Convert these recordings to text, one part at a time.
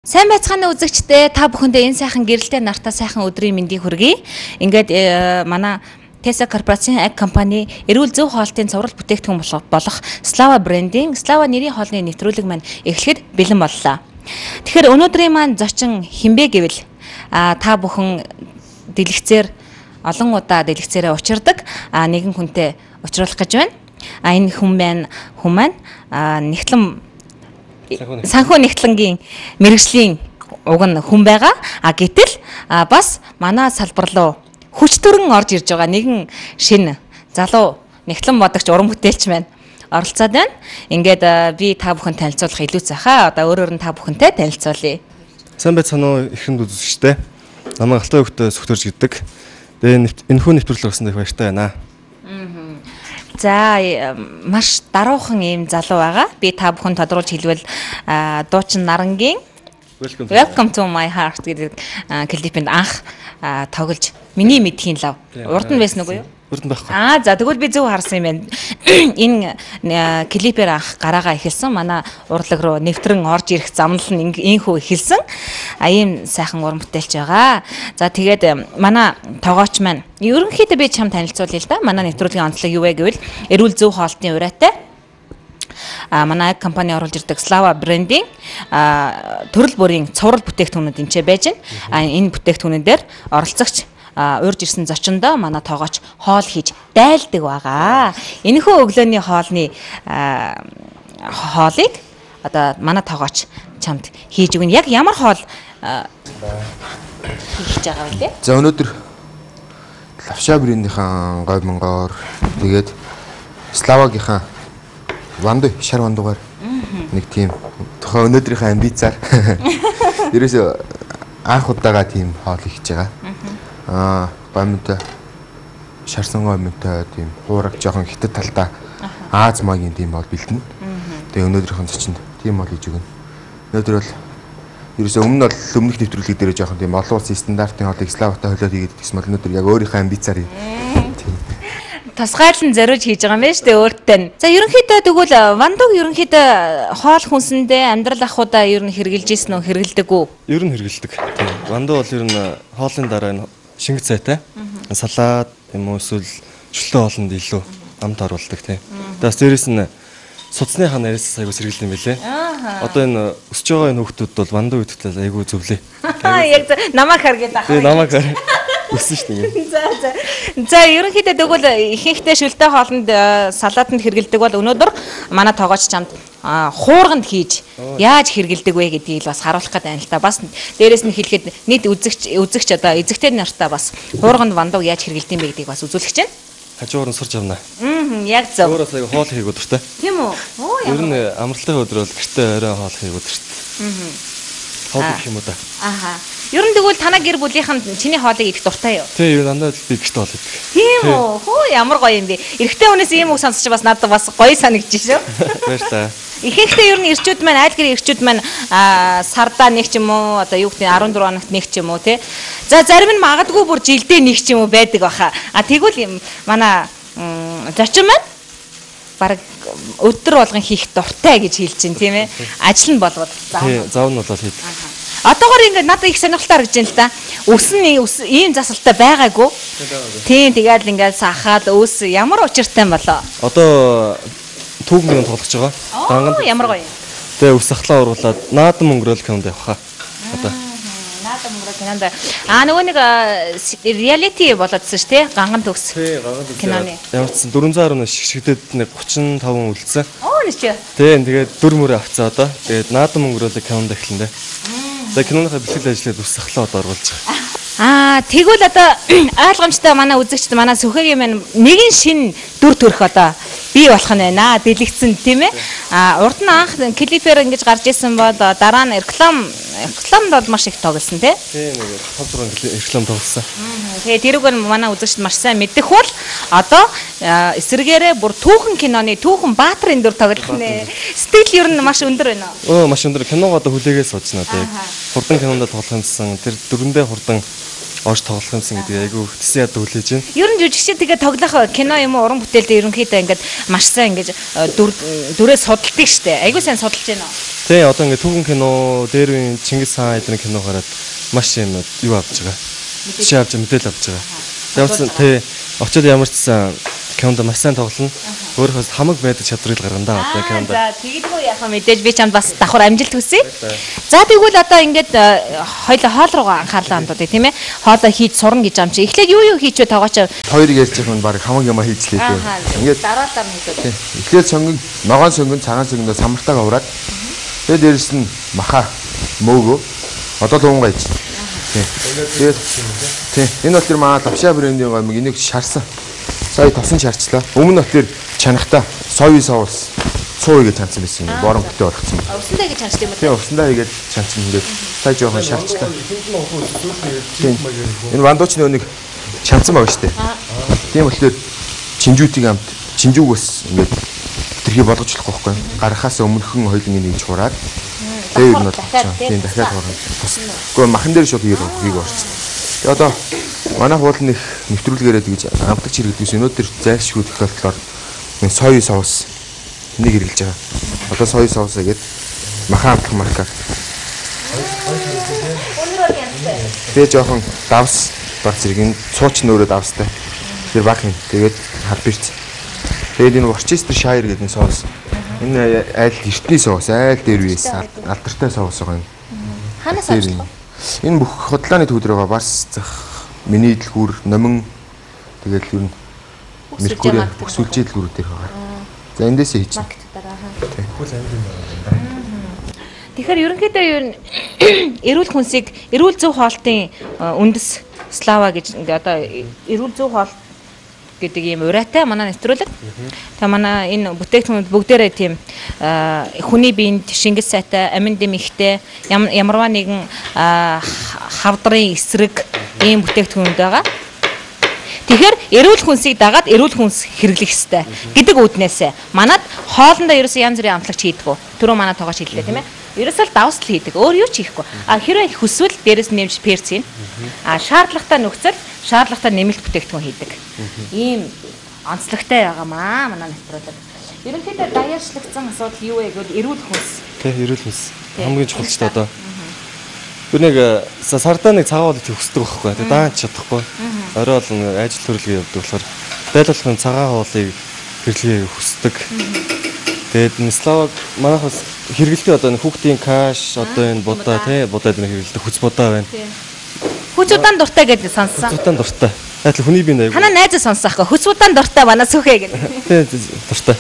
Сайн байцгаана үзэгчдээ та бүхэндээ энэ сайхан гэрэлтэй нартай сайхан өдрийн мэндийг хүргэе. Ингээд манай Tesla корпорацийн аг компани эрүүл зөв хоолтын цуврал бүтээгдэхүүн болох Slava брендийн Slava нэрийн хоолны нэвтрүүлэг маань эхлэхэд бэлэн боллоо. Тэгэхээр өнөөдрийн маань зочин хинбэ гэвэл та бүхэн дэлгэцээр олон удаа дэлгэцээрээ учирдаг нэгэн хүнтэй уулзах гэж байна. Энэ хүн маань нэгтлэн санхүү нэгтлэнгийн мэрэгжлийн уг нь хүн байгаа. Гэтэл бас манай салбар руу хүч төрөн орж ирж байгаа нэгэн шинэ залуу нэгтлэн бодогч уран бүтээлч маань оролцоод байна. Ингээд би та бүхэн танилцуулах илүү цахаа. Одоо өөрөөр нь та бүхэнтэй танилцуулъя. Сайн байцгаана уу ихэнд үзэгчтэй. Намайг Алтай хөвгтөө Сүхтөрж гэдэг. Тэгээ энэ хүн нэвтрүүлэг өгсөнд их баяртай байна. За маш даруухан ийм залуу байгаа. Би та бүхэн тодруулж хэлвэл дуучин Нарангийн Welcome to my heart гэдэг клипэнд анх тоглож миний мэдхийн лав. Урд нь байсан үгүй юу? Урд нь байхгүй. За тэгвэл би зөв харсан юм байна. Энэ клипээр анх гараагаа эхэлсэн. Манай урлаг руу нэвтрэн орж ирэх замнал нь инхүү эхэлсэн. Ийм сайхан уран бүтээлч байгаа. За тэгээд манай тоогооч маань ерөнхийдөө би чам танилцуулъя л да. Манай нэвтрүүлгийн онцлог юу вэ гэвэл эрүүл зөв хоолтын ураатай манай компани оруулж ирдэг Slava брендийн төрөл бүрийн цуврал бүтээгдэхүүнүүд энэ ч байж байна. Энэ бүтээгдэхүүнэн дээр оролцогч урьж ирсэн зочиндоо манай тоогооч хоол хийж дайлдаг байгаа. Энэхүү өглөөний хоолыг одоо манай тоогооч чамд хийж өгнө. Яг ямар хоол хийж байгаа вэ те? За өнөөдөр Лавша брендийнхэн гой монгоор тэгээд Славагийнхаа шар вандуугаар нэг тийм тохоо өнөөдрийнхээ амбицаар ерөөсөө анх удаага тийм хоол хийж байгаа. Гомтой шарсан гомтой тийм хуураг жоохон хитэд талдаа Аз магийн тийм бол бэлдэнэ. Тэгээ өнөөдрийнхэн зочинд тийм бол хийж өгнө. Өнөөдөр бол ерөөсөө өмнө бол өмнөх нэвтрүүлэг дээр жоохон тийм олон улсын стандартын хоолыг Славатай холиод хийгээд гэсэн бол өнөөдөр яг өөрийнхөө амбицаар тусгайлан зориуж хийж байгаа юм байна шүү дээ өөртөө. За ерөнхийдөө тэгвэл вандууг ерөнхийдөө хоол хүнсэндээ амьдрал ахуйдаа ер нь хэрглэж ийсэн үү хэргэлдэг үү? Ер нь хэргэлдэг. Тийм. Вандуу бол ер нь хоолны дараа энэ шингэж цайтай. Салаад юм уу эсвэл чөлтөө хоолнд илүү амт оруулдаг тийм. Тэгээс дээрэс нь судасныхаа нарийнс айгуу сэргэлдэг юм билэ. Одоо энэ өсөж байгаа энэ хүүхдүүд бол вандуу идэхдээ айгуу зөвлөө. Яг намайг харгээд байгаа. Тийм намайг хар. Өссөн шүү дээ. За ерөнхийдөө тэгвэл ихэнхдээ шүлтэй хоолнд салаатанд хэргэлдэг бол өнөөдөр манай тоогооч чамд хуурганд хийж яаж хэргэлдэг вэ гэдгийг л бас харуулах гэдэг юм л та. Бас дээрэс нь хэлэхэд нийт үзэгч одоо эзэгтэй нартаа бас хуурганд вандууг яаж хэргэлдэг юм бэ гэдгийг бас үзүүлэх чинь. Хажуугаар нь сурч авна. Яг зөв. Өөрөөс аяга хоол хийх өдөртэй. Тийм үү? Ер нь амралтын өдөр бол гэртээ орой хоол хийх өдөртэй. Хоол гэх юм уу да. Ер нь тэгвэл танаа гэр бүлийнхэн чиний хоолыг идэх дуртай юу? Тийм, ер нь дандаа би гэртээ хоол идэг. Тийм үү? Хөө ямар гоё юм бэ? Эрэгтэй хүнээс ийм үг сонсч бас надад бас гоё санагдаж шүү. Баярлалаа. Ихэнхдээ ер нь ирчүүд маань аль гэр ирчүүд маань сардаа нэг ч юм уу одоо юу гэдэг 14 хоногт нэг ч юм уу тий. За зарим нь магадгүй бүр жилдээ нэг ч юм уу байдаг баха. Тэгвэл манай зочин маань бараг өдөр болгон хийх дуртай гэж хэлж чинь тийм ээ. Ажил нь болоод зав нь болоод хийдэг. Одоогоор ингээд надад их сонирхолтой харагдаж байна л да. Үс нь ийм засалтай байгаагүй. Тийм тэгээд ингээд сахаад өөс ямар учиртай юм болоо. Одоо түүхнийг тоглож байгаа. Ямар гоё юм. Тэгээ ус сахлаа уруулаад наадам өнгөрөөл кинонд явах. Одоо наадам өнгөрөөл кинонд. Нөгөө нэг реалити болоодсэн ш тий ганган төгс. Тий ганган төгс. Киноны. Ямар ч 400 орны шигшгэдэд нэг 35 үлдсэн. Нэг ч. Тийм тэгээд дүр мөрөө авцаа одоо. Тэгээд наадам өнгөрөөл кинонд эхлэн дээ. За киноныхаа бэлтгэл ажлыг ус сахлаа одоо оруулж байгаа. Тэгвэл одоо ойлгомжтой манай үзэгчд манай Сүхэгийн маань нэгэн шин дүр төрх одоо бий болох нь байна. Дэлгэцэн тийм ээ. Урд нь анх клипээр ингэж гарч исэн бол дараа нь рекламд бол маш их тоглосон тий. Тийм нэг 5-6 реклам тоглосон. Тэгээ тэрүүг нь манай үзэгчд маш сайн мэдэх бол одоо эсрэгээрээ бүр түүхэн киноны түүхэн баатрын дүр тоглох нэ. Сэтгэл ер нь маш өндөр байна. Маш өндөр киног одоо хүлээгээ суужна одоо яг хурдан кинонд тоглох юмсан тэр дөрөндөө хурдан орж тоглох юмсан гэдэг айгүй тэсэн яд хүлээж байна. Ер нь жүжигчид тэгээ тоглох кино юм уу уран бүтээлдээ ерөнхийдөө ингээд маш сайн ингээд дүрээ судалдаг штэ. Айгүй сайн судалж байна уу? Тий, одоо ингээд түүхэн кино, дээр үеийн Чингис хаан эдний кино гараад маш юм юу авч байгаа. Жишээ авч мэдээлэл авч байгаа. Тэгвэл тий очоод ямар ч сан кинонд маш сайн тоглоно. Өөрөөс хамаг байдаг чадрыг гаргана да одоо кинонд. За тэгдэггүй яхаа мэдээж би чамд бас давхар амжилт хүсье. За тэгвэл одоо ингээд хоёул хоол руугаа анхаарлаа хандуулъя тийм ээ. Хоолоо хийж сурна гэж юм чи. Эхлээд юу хийчихвэ тоогооч. Хоёрыг ярьж байгаа нь баг хамаг юм хийцлээ дээ. Ингээд дараалал нь хийдэг. Эхлээд сонгон, ногоон сонгон, цагаан сонгонд самартаага ураад тэгээд дээрэс нь маха, мөөгөө одоо луунгаа ич. Тэгээд энэ бол тэр маа Лавшаа брендийн гомиг энийг шарсан. Сая тосон шарчлаа. Өмнө нь тэр чанахта соёвын соус 100 гэж чансан байсан юм. Борон бүтээ болгоцсон. Усандаа гэж чанчдаг юм уу? Тийм, усандаа хийгээд чансан ингээд сая жоохон шарчлаа. Энэ вандуучны өнийг чансан байгаа шүү дээ. Тийм болохоор чинжүүтийн амт чинжүүгөөс ингээд тэрхий болгож болохгүй байхгүй. Гарахаас өмнөхөн хоёулын энийг чураад тэгээд ер нь тийм дахиад хуурна. Гэхдээ махан дээр шууд хийг орсон. Тэгээ одоо манай хуулны нэвтрүүлгээрээ тэгж амтлагч хэрэгдээс өнөөдөр зайлшгүй тохиолдлоор энэ соёвын соус энийг хэрэглэж байгаа. Одоо соёвын соусаа гээд махан амтлах маркаар. Тэгээ жоохон давс баг зэрэг энэ цууч нөөрөө давстай. Тэр баг юм. Тэгээд харбирц. Тэгээд энэ Worcester Shire гэдэг энэ соус. Энэ айл эртний соус, айл дээр үеэс алдартай соус байгаа юм. Ханаас авч байгаа? Энэ бүх худлааны төвдрөөгөө бас зах миний дэлгүүр номин тэгээд ер нь Меркури бүх сүлжээ дэлгүүрүүд дээр байгаа. За эндээсээ хийчих. Тэгэхээр ерөнхийдөө юу эрүүл хүнсийг эрүүл зөв хоолтын үндэс слава гэж ингээ одоо эрүүл зөв хоол гэдэг ийм ураатай манай нэвтрүүлэг. Та манай энэ бүтээгдэхүүнүүд бүгдээрээ тийм хүний биед шингэл сайтай, амин дэмэгтэй ямарваа нэгэн хавдрын эсрэг ийм бүтээгдэхүүнүүд байгаа. Тэгэхээр эрүүл хүнсийг дагаад эрүүл хүнс хэрэглэх ёстой гэдэг үүднээсээ манад хоолндоо ерөөсөө янз бүрийн амтлагч хийдэг. Түрүү манай тоогооч хэллээ тийм ээ. Ерөөсөө л давс л хийдэг. Өөр юу ч хийхгүй. Хэрвээ хүсвэл дээрээс нэмж перц ийн. Шаардлагатай нөхцөл, шаардлагатай нэмэлт бүтээгдэхүүн хийдэг. Ийм онцлогтой байгаамаа манай нэвтрүүлэг. Ерөнхийдөө даяарчлагдсан асуудал юу вэ гэвэл эрүүл хүнс. Тий, эрүүл хүнс. Хамгийн чухал ч одоо. Бүр нэг сардаа нэг цагаан хоолыг төгсдөг байхгүй. Тэгээ дааж чадахгүй. Орой бол ажил төрөлгөө явдаг болохоор дайлуулахын цагаан хоолыг хэрэглэхийг хүсдэг. Тэгээд энэ славаг манайхаас хэрэгэлтэй одоо хүүхдийн каш одоо энэ будаа тий будаад энэ хэрэгэлдэг хүч будаа байна. Хүч удаан дуртай гэдэг сонссон. Хүч удаан дуртай. Яатлаа хүний бие аяг. Ханаа найзаа сонсохгүй. Хүч удаан дуртай манай сүхэ гэдэг. Тий дуртай.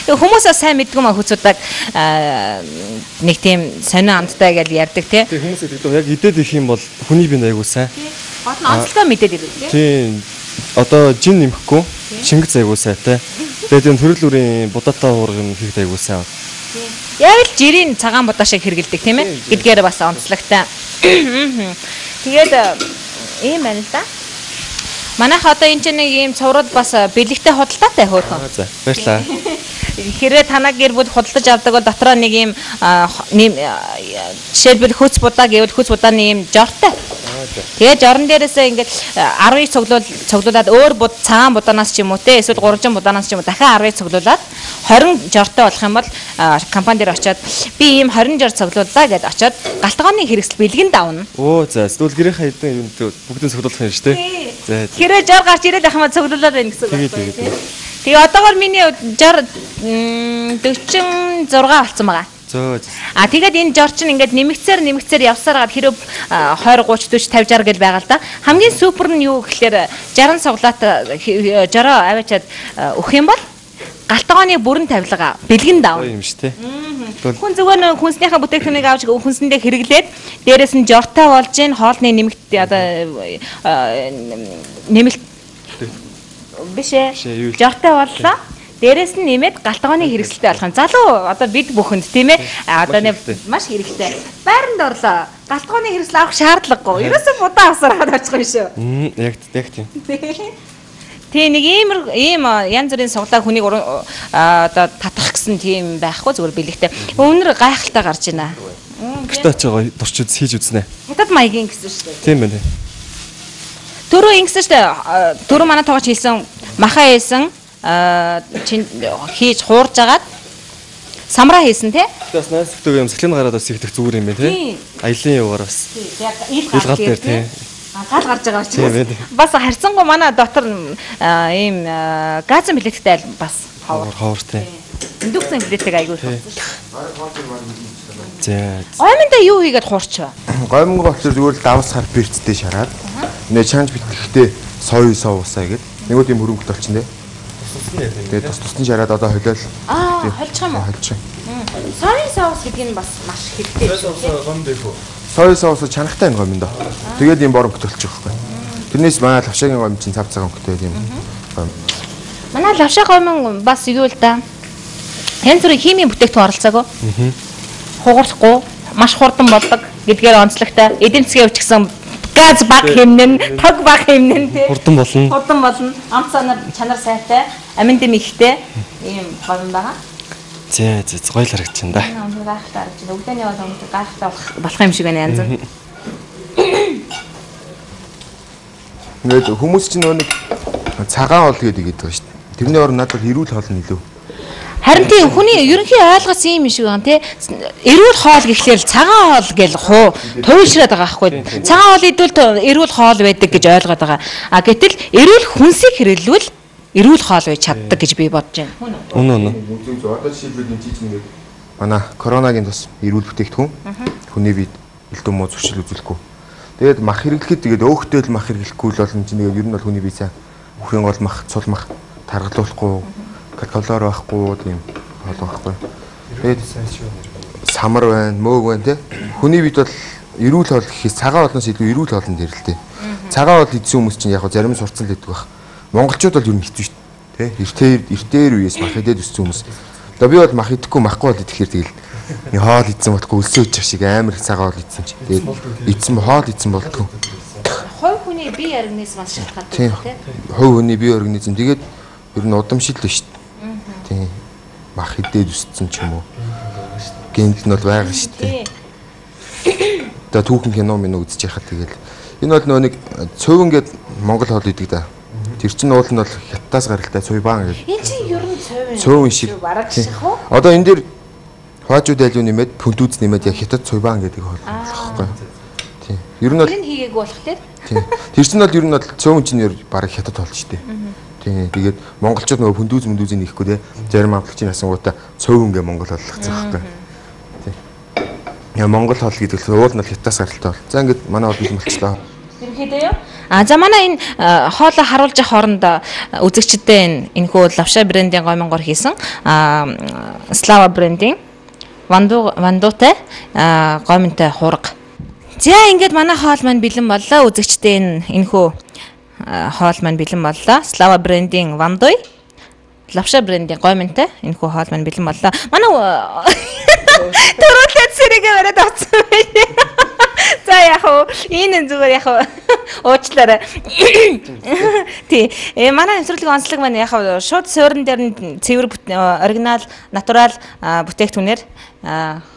Тэгээ хүмүүсээ сайн мэдгүй маа хүч удааг нэг тийм сонио амттай гэж ярьдаг тий. Тэг хүмүүсээ тэгдэг яг идээд их юм бол хүний бие аяг сайн. Гол нь онцлогоо мэдээд ирдэг тий. Тий. Одоо жин нэмэхгүй шингэц аяг сайтай. Тэгээд энэ төрөл бүрийн будаатай уурган хийх аяг сайн. Яг л жирийн цагаан будаа шиг хэрэгэлдэг тийм ээ. Гэдгээр бас онцлогтой. Тэгээд ийм байна л да. Манайх одоо энэ ч нэг ийм цуврал бас бэлэгтэй худалдаатай хөөхөн. За баярлаа. Хэрвээ танаа гэр бүл худалдаж авдаг бол дотроо нэг ийм жишээлбэл хүч будаа гэвэл хүч будааны ийм жортой. Тэгээ жорон дээрээсээ ингээд 10-ыг цуглуулад өөр цагаан будаанаас ч юм уу те эсвэл гурван будаанаас ч юм уу дахиад 10-ыг цуглуулад 20 жортой болох юм бол компани дээр очиод би ийм 20 жор цуглууллаа гэдээ очиод галтгооны хэрэгсэл бэлгэн давна. Оо за эсвэл гэрийнхаа хэдэн юм бүгдийг цуглуулах юм шүү дээ. За хэрвээ жор гарч ирээд ахмаа цуглуулад байна гэсэн үг байна. Тэгээ одоогоор миний жор 46 болсон байгаа. Тэгээд энэ жор чинь ингээд нэмэгцээр явсаар гад хэрэв 20 30 40 50 60 гэл байгаа л да. Хамгийн супер нь юу гэхээр 60 цуглаат жороо аваачаад өгөх юм бол галтгооны бүрэн тавилга бэлгэн дав. Юм шүү дээ. Хүн зүгээр хүнснийхээ бүтээгдэхүүнийг авч хүнсэндээ хэрэглээд дээрэс нь жортой болж ийн хоолны нэмэгт одоо нэмэлт биш ээ. Жортой боллоо. Дээрээс нь нэмээд галтгооны хэрэгсэлтэй болох юм. Залуу одоо бид бүхэнд тийм ээ одоо маш хэрэгтэй. Байранд орлоо. Галтгооны хэрэгсэл авах шаардлагагүй. Ерөөсөө будаа авсаар хаад очих юм шүү. Яг тийм. Тий нэг ийм янз бүрийн суглаа хүнийг одоо татах гэсэн тийм байхгүй зүгээр бэлэгтэй. Өнөр гайхалтай гарч байна. Гэртээ очиж байгаа турч хийж үзнэ. Хятад маягийн гэсэн шүү дээ. Тийм байна. Түрүү ингэсэн штэ түрүү манай тоогч хэлсэн маха хэлсэн хийж хуурж агаад самраа хийсэн тий. Бас найс гэдэг юм сахилын гараад бас ихдэх зүгээр юм байна тий. Аялын яваар бас. Ил гал дээр тий. Гал гарч байгаа учраас бас харьцангуй манай дотор ийм газын билеттэй бас ховор тий. Индукцийн билеттэй айгүй болсон шүү. За. Гомонда юу хийгээд хуурчваа? Гомонго болохоор зүгээр л давс хар бэрцтэй шараад. Нэ чанж битгэхдээ сой соусаа гээд нэг тийм хөрөнгөт болчихно тий. Тэгээд тусны шараад одоо холиол. Холчих юм уу? Холчих. Сой соус гэдэг нь бас маш хэрэгтэй. Сой соус чанартай гомь доо. Тэгээд юм борон бүтэлчих байхгүй. Тэрнээс манай лавшаагийн гомь чинь цав цаг өнгөтэй тийм гомь. Манай лавшаа гомь бас юу л да. Янз бүрийн химийн бүтээгдэхүүн оролцоогүй. Хугарахгүй, маш хурдан болдог гэдгээр онцлогтой. Эдийн засгийн хувьд ч гэсэн газ баг хэмнэн, тог баг хэмнэн тий. Хурдан болно. Хурдан болно. Амт чанар сайтай, амин дэм ихтэй ийм гомь байгаа. За гоё л харагдчихна да. Өнөө гайхалтай харагдчихна. Өглөөний бол өнгө гайхалтай болох юм шиг байна янз нь. Ингээд хүмүүс чинь нэг цагаан ол гэдэг байгаа шүү дээ. Тэрний орон надад эрүүл хоол нь илүү. Харин тийм хүний ерөнхий ойлгоц юм шиг байна тий. Эрүүл хоол гэхлээр цагаан хоол гэл туйлшраад байгаа байхгүй. Цагаан хоол идвэл эрүүл хоол байдаг гэж ойлгоод байгаа. А гэтэл эрүүл хүнсийг хэрэглэвэл эрүүл хоол байж чаддаг гэж би бодож байна. Үнэ. Одоо жишээлбэл энэ чинь ингээд манай коронагийн тус эрүүл бүтээгдэхүүн хүний биед элдв муу зуршил үзүүлэхгүй. Тэгээд мах хэрэглэхэд тэгээд өөхтэй л мах хэрэглэхгүй л болно чинь тэгээд ер нь бол хүний бие сайн үхэн гол мах, цул мах таргалуулахгүй, калори байхгүй тийм хоол байхгүй. Тэгээд самар байна, мөөг байна те. Хүний биед бол эрүүл хоол гэхээс цагаан хоолноос илүү эрүүл хоолнд ирэлтэй. Цагаан хоол идсэн хүмүүс чинь яг зарим сурцсан л байдаг баг. Монголчууд бол ер нь хэцүү шүү дээ. Эртээр үеэс мах идээд өссөн хүмүүс. Одоо би бол мах идэхгүй махгүй бол идэхээр тэгэл хоол идсэн болтгүй өлсөө идчих шиг амар их цагаан хоол идсэн чи. Тэгээд идсэн хоол идсэн болтгүй. Хувь хүний бие организм бас шалтгаалдаг тийм. Хувь хүний бие организм тэгээд ер нь удамшил л шүү дээ. Тийм. Мах идээд өссөн ч юм уу. Гэнт нь бол байгаа шүү дээ. Одоо түүхэн кино минь үзэж яхад тэгэл энэ бол нөө нэг цөв ингээд Монгол хоол идэг да. Тэр чинь уул нь бол хятадаас гаралтай цуйбаан гэдэг. Энэ чинь ер нь цөв шиг. Бараг шиг уу? Одоо энэ дэр хойчууд айлуу нэмээд пүнтүүц нэмээд яг хятад цуйбаан гэдэг хоол болохгүй. Тийм. Ер нь бол энэ хийгээгүй болох тийм. Тийм. Тэр чинь бол ер нь бол цөв чинь бараг хятад хоол шүү дээ. Тийм. Тэгээд монголчууд нөгөө пүнтүүзийг нэхгүй те. Зарим амтлагчийн асуугуудаа цөв ингээ монгол хооллогцсон байхгүй. Тийм. Яа монгол хоол гэдэг л уул нь хятадаас гаралтай бол. За ингээд манай хоол болчихлоо. Ерөнхийдөө юу? За манай энэ хоолоо харуулж явах хооронд үзэгчдэд энэ хүү лавшаа брендийн гомонгоор хийсэн Слава брендийн вандуутай гомонтой хурга. За ингээд манай хоол маань бэлэн боллоо. Үзэгчдэд энэ хүү хоол маань бэлэн боллоо. Слава брендийн вандуй, лавшаа брендийн гомонтой энэ хүү хоол маань бэлэн боллоо. Манай төрөлт зэрэгээ бараад авсан байна. За яг уу энэ зүгээр яг уучлаарай. Тий. Манай нэвтрүүлгийн онцлог маань яг шууд суурин дээр нь цэвэр оригинал натурал бүтээгдэхүүнээр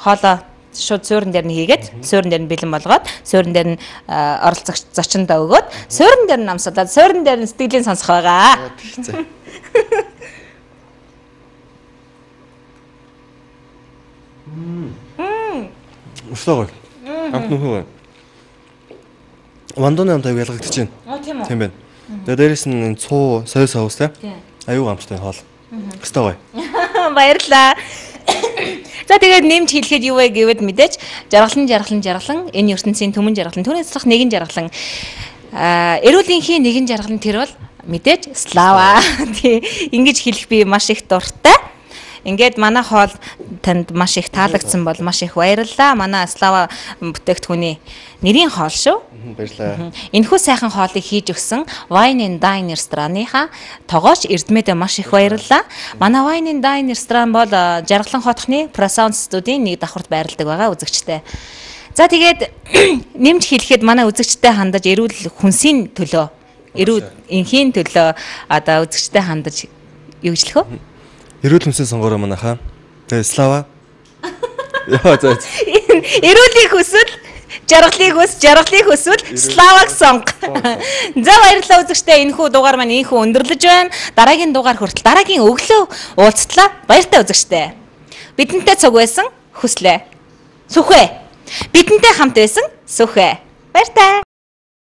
хоолоо шууд суурин дээр нь хийгээд суурин дээр нь бэлэн болгоод суурин дээр нь оролцогч зочиндоо өгөөд суурин дээр нь намсуулаад суурин дээр нь сэтгэлийн сонсох байгаа. Өсөөгөө. Амт нөхөө. Вандууны амт аяг ялгагдаж байна. Тийм үү? Тийм байна. Тэгээ дээрэс нь цуу, сой соустай. Аюу амттай хоол. Өстой гоё. Баярлалаа. За тэгээд нэмж хэлэхэд юу вэ гэвэл мэдээж жаргалан энэ ертөнцийн төмөн жаргалан түүнээс цах нэгэн жаргалан эрүүлэнхийн нэгэн жаргалан тэр бол мэдээж Слава. Тий. Ингэж хэлэх би маш их дуртай. Ингээд манай хоол танд маш их таалагдсан бол маш их баярлалаа. Манай Слава бүтээгдэхүүний нэрийн хоол шүү. Баярлалаа. Энэхүү сайхан хоолыг хийж өгсөн Wine and Dine рестораныхаа тогооч Эрдмэдэ маш их баярлалаа. Манай Wine and Dine ресторан бол Жаргалан хотхны Prasound студийн нэг давхарт байрладаг байгаа үзэгчтэй. За тэгээд нэмж хэлэхэд манай үзэгчтэй хандаж эрүүл хүнсийн төлөө, эрүүл энхийн төлөө одоо үзэгчтэй хандаж юу гэжлэх вэ? Эрүүл хүнсийн сонгороо манайхаа. Тэгээ Слава. Яа за. Эрүүлийг хүсвэл жаргалыг хүсвэл Славаг сонго. За баярлалаа үзэгчдээ. Энэхүү дугаар маань ийхүү өндөрлөж байна. Дараагийн дугаар хүртэл дараагийн өглөө уулзтлаа. Баяртай үзэгчдээ. Бидэнтэй цуг байсан хүслээ. Сүхвэ. Бидэнтэй хамт байсан сүхвэ. Баяртай.